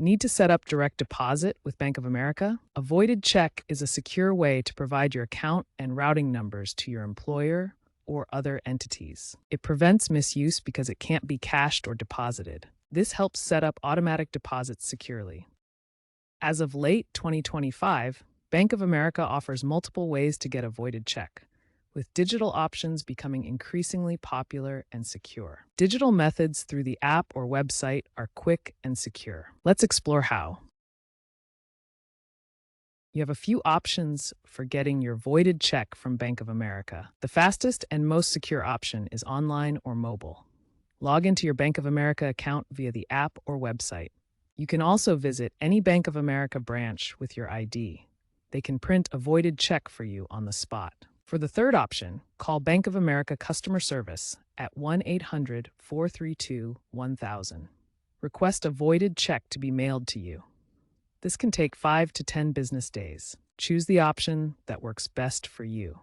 Need to set up direct deposit with Bank of America? A voided check is a secure way to provide your account and routing numbers to your employer or other entities. It prevents misuse because it can't be cashed or deposited. This helps set up automatic deposits securely. As of late 2025, Bank of America offers multiple ways to get a voided check, with digital options becoming increasingly popular and secure. Digital methods through the app or website are quick and secure. Let's explore how. You have a few options for getting your voided check from Bank of America. The fastest and most secure option is online or mobile. Log into your Bank of America account via the app or website. You can also visit any Bank of America branch with your ID. They can print a voided check for you on the spot. For the third option, call Bank of America customer service at 1-800-432-1000. Request a voided check to be mailed to you. This can take 5 to 10 business days. Choose the option that works best for you.